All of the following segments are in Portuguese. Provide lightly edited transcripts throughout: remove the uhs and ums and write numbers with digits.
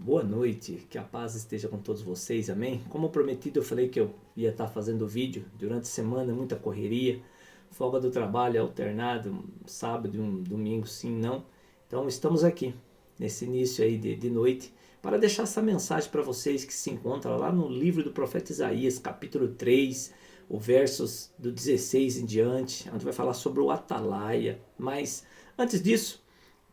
Boa noite, que a paz esteja com todos vocês, amém? Como prometido, eu falei que eu ia estar fazendo vídeo durante a semana, muita correria, folga do trabalho alternado, sábado e um domingo sim, não. Então estamos aqui, nesse início aí de noite, para deixar essa mensagem para vocês que se encontra lá no livro do profeta Isaías, capítulo 3, o versos do 16 em diante, onde vai falar sobre o Atalaia. Mas antes disso,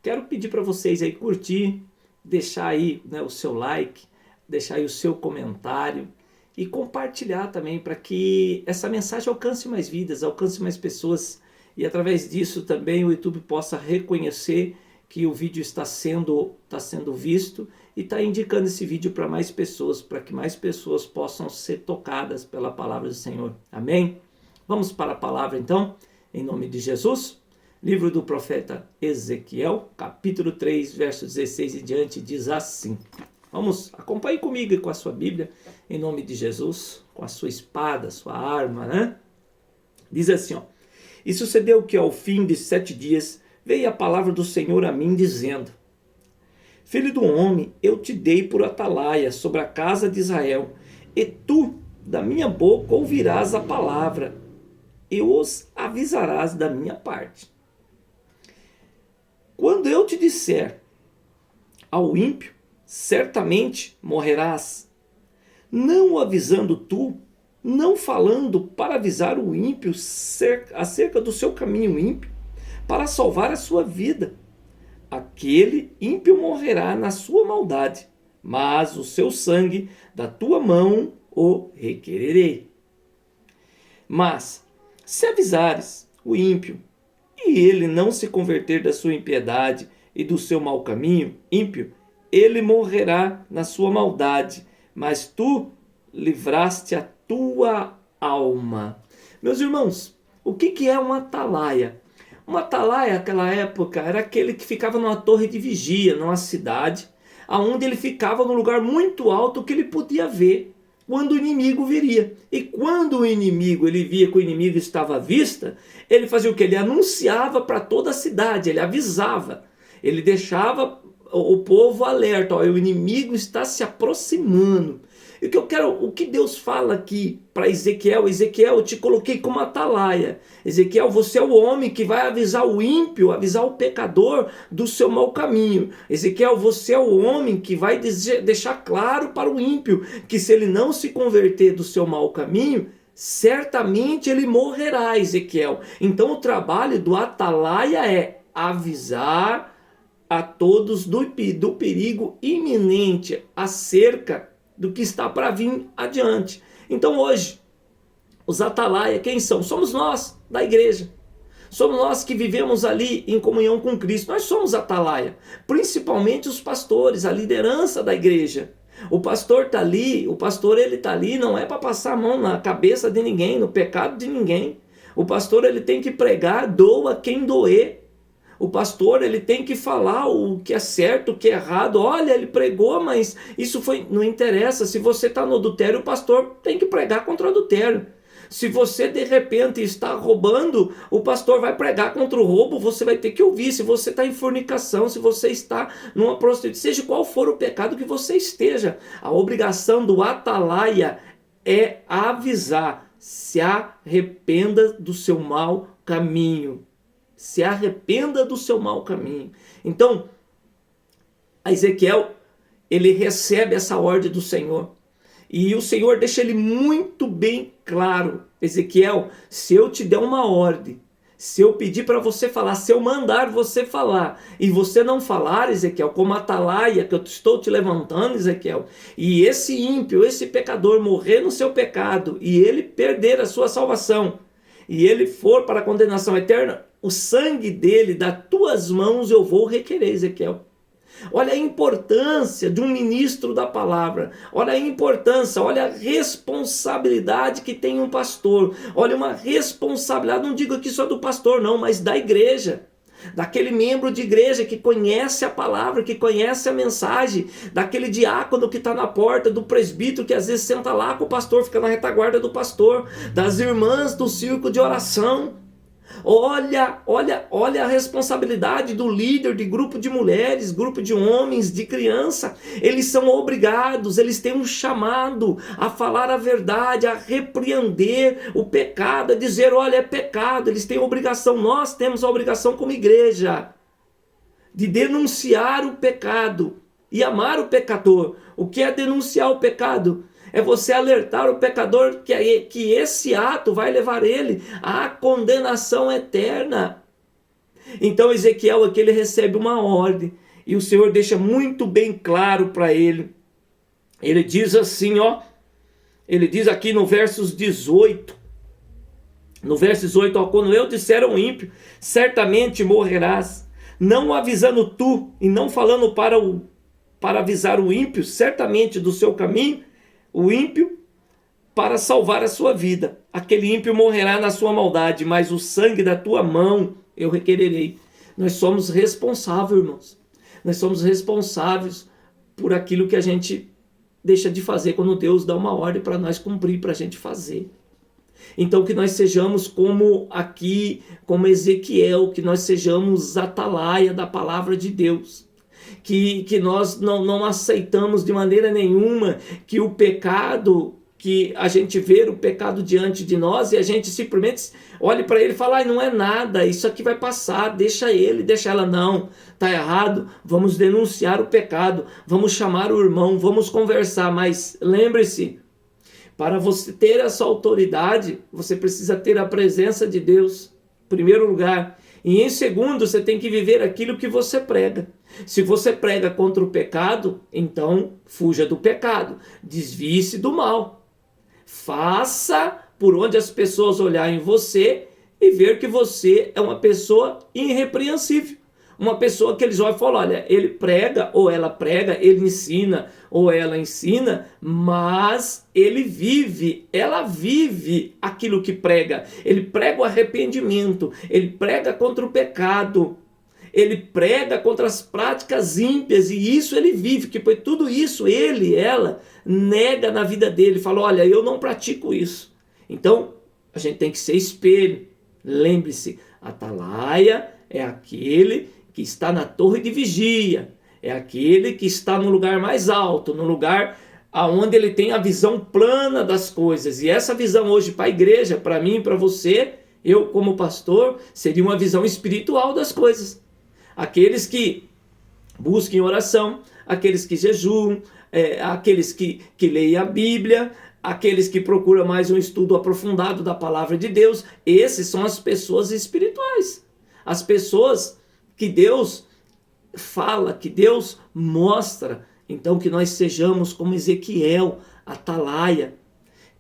quero pedir para vocês aí curtir, deixar aí, né, o seu like, deixar aí o seu comentário e compartilhar também para que essa mensagem alcance mais vidas, alcance mais pessoas e através disso também o YouTube possa reconhecer que o vídeo está sendo visto e está indicando esse vídeo para mais pessoas, para que mais pessoas possam ser tocadas pela palavra do Senhor. Amém? Vamos para a palavra então, em nome de Jesus. Livro do profeta Ezequiel, capítulo 3, verso 16 em diante, diz assim. Vamos, acompanhe comigo com a sua Bíblia, em nome de Jesus, com a sua espada, sua arma, né? Diz assim, ó. E sucedeu que ao fim de 7 dias, veio a palavra do Senhor a mim, dizendo: Filho do homem, eu te dei por atalaia sobre a casa de Israel, e tu, da minha boca, ouvirás a palavra, e os avisarás da minha parte. Quando eu te disser ao ímpio, certamente morrerás, não o avisando tu, não falando para avisar o ímpio acerca do seu caminho ímpio, para salvar a sua vida. Aquele ímpio morrerá na sua maldade, mas o seu sangue da tua mão o requererei. Mas, se avisares o ímpio, e ele não se converter da sua impiedade e do seu mau caminho, ímpio, ele morrerá na sua maldade, mas tu livraste a tua alma. Meus irmãos, o que é um atalaia? Um atalaia, naquela época, era aquele que ficava numa torre de vigia, numa cidade, onde ele ficava num lugar muito alto que ele podia ver quando o inimigo viria. E quando o inimigo, ele via que o inimigo estava à vista, ele fazia o que? Ele anunciava para toda a cidade, ele avisava, ele deixava o povo alerta, ó, o inimigo está se aproximando. E o que Deus fala aqui para Ezequiel? Ezequiel, eu te coloquei como atalaia. Ezequiel, você é o homem que vai avisar o ímpio, avisar o pecador do seu mau caminho. Ezequiel, você é o homem que vai deixar claro para o ímpio que se ele não se converter do seu mau caminho, certamente ele morrerá, Ezequiel. Então o trabalho do atalaia é avisar a todos do perigo iminente acerca do que está para vir adiante. Então hoje, os atalaia, quem são? Somos nós, da igreja. Somos nós que vivemos ali em comunhão com Cristo. Nós somos atalaia, principalmente os pastores, a liderança da igreja. O pastor está ali, ele está ali não é para passar a mão na cabeça de ninguém, no pecado de ninguém. O pastor ele tem que pregar, doa quem doer. O pastor ele tem que falar o que é certo, o que é errado. Olha, ele pregou, mas isso não interessa. Se você está no adultério, o pastor tem que pregar contra o adultério. Se você de repente está roubando, o pastor vai pregar contra o roubo, você vai ter que ouvir. Se você está em fornicação, se você está numa prostituição, seja qual for o pecado que você esteja, a obrigação do atalaia é avisar: se arrependa do seu mau caminho. Se arrependa do seu mau caminho. Então, a Ezequiel, ele recebe essa ordem do Senhor. E o Senhor deixa ele muito bem claro. Ezequiel, se eu te der uma ordem, se eu pedir para você falar, se eu mandar você falar, e você não falar, Ezequiel, como atalaia que eu estou te levantando, Ezequiel, e esse ímpio, esse pecador morrer no seu pecado, e ele perder a sua salvação, e ele for para a condenação eterna, o sangue dele, das tuas mãos eu vou requerer, Ezequiel. Olha a importância de um ministro da palavra. Olha a importância, olha a responsabilidade que tem um pastor. Olha uma responsabilidade, não digo aqui só do pastor não, mas da igreja. Daquele membro de igreja que conhece a palavra, que conhece a mensagem, daquele diácono que está na porta, do presbítero que às vezes senta lá com o pastor, fica na retaguarda do pastor, das irmãs do círculo de oração. Olha a responsabilidade do líder de grupo de mulheres, grupo de homens, de criança. Eles são obrigados, eles têm um chamado a falar a verdade, a repreender o pecado, a dizer, olha, é pecado. Eles têm obrigação, nós temos a obrigação como igreja de denunciar o pecado e amar o pecador. O que é denunciar o pecado? É você alertar o pecador que esse ato vai levar ele à condenação eterna. Então Ezequiel aqui ele recebe uma ordem e o Senhor deixa muito bem claro para ele. Ele diz assim, ele diz aqui no versos 18, no verso 18, quando eu disser ao ímpio, certamente morrerás, não avisando tu e não falando para avisar o ímpio, certamente do seu caminho, o ímpio, para salvar a sua vida. Aquele ímpio morrerá na sua maldade, mas o sangue da tua mão eu requererei. Nós somos responsáveis, irmãos. Nós somos responsáveis por aquilo que a gente deixa de fazer quando Deus dá uma ordem para nós cumprir, para a gente fazer. Então que nós sejamos como aqui, como Ezequiel, que nós sejamos atalaia da palavra de Deus. Que nós não aceitamos de maneira nenhuma que o pecado, que a gente vê o pecado diante de nós e a gente simplesmente olhe para ele e fala, não é nada, isso aqui vai passar, deixa ele, deixa ela. Não, está errado, vamos denunciar o pecado, vamos chamar o irmão, vamos conversar, mas lembre-se, para você ter essa autoridade, você precisa ter a presença de Deus, em primeiro lugar. E em segundo, você tem que viver aquilo que você prega. Se você prega contra o pecado, então fuja do pecado, desvie-se do mal. Faça por onde as pessoas olharem você e ver que você é uma pessoa irrepreensível. Uma pessoa que eles olham e falam, olha, ele prega ou ela prega, ele ensina ou ela ensina, mas ele vive, ela vive aquilo que prega. Ele prega o arrependimento, ele prega contra o pecado, ele prega contra as práticas ímpias e isso ele vive, que foi tudo isso ela nega na vida dele, fala, olha, eu não pratico isso. Então, a gente tem que ser espelho. Lembre-se, atalaia é aquele que está na torre de vigia, é aquele que está no lugar mais alto, no lugar onde ele tem a visão plana das coisas. E essa visão hoje para a igreja, para mim, para você, eu como pastor, seria uma visão espiritual das coisas. Aqueles que busquem oração, aqueles que jejuam, aqueles que leem a Bíblia, aqueles que procuram mais um estudo aprofundado da palavra de Deus, esses são as pessoas espirituais. As pessoas que Deus fala, que Deus mostra. Então que nós sejamos como Ezequiel, atalaia,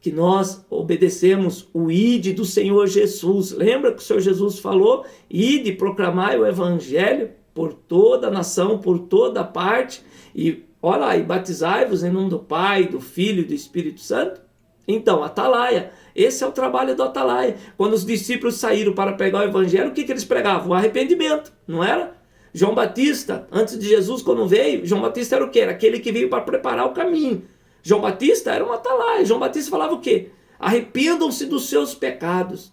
que nós obedecemos o ide do Senhor Jesus. Lembra que o Senhor Jesus falou? Ide, proclamai o evangelho por toda a nação, por toda parte, e olha lá, e batizai-vos em nome do Pai, do Filho e do Espírito Santo. Então, atalaia, esse é o trabalho do atalaia. Quando os discípulos saíram para pregar o evangelho, o que eles pregavam? O arrependimento, não era? João Batista, antes de Jesus, quando veio, João Batista era o quê? Era aquele que veio para preparar o caminho. João Batista era um atalaia. João Batista falava o quê? Arrependam-se dos seus pecados.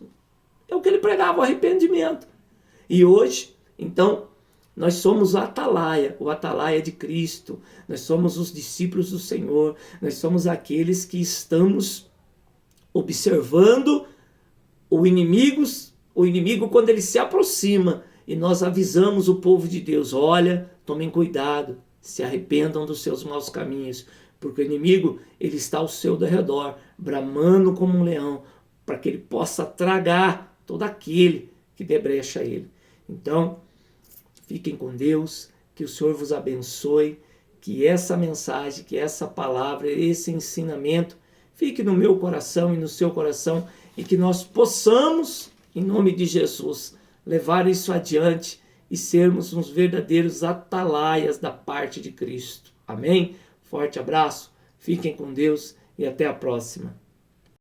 É o que ele pregava, o arrependimento. E hoje, então, nós somos o atalaia de Cristo. Nós somos os discípulos do Senhor. Nós somos aqueles que estamos observando o inimigo quando ele se aproxima. E nós avisamos o povo de Deus, olha, tomem cuidado, se arrependam dos seus maus caminhos, porque o inimigo ele está ao seu redor, bramando como um leão, para que ele possa tragar todo aquele que debrecha ele. Então, fiquem com Deus, que o Senhor vos abençoe, que essa mensagem, que essa palavra, esse ensinamento fique no meu coração e no seu coração e que nós possamos, em nome de Jesus, levar isso adiante e sermos uns verdadeiros atalaias da parte de Cristo. Amém? Forte abraço, fiquem com Deus e até a próxima.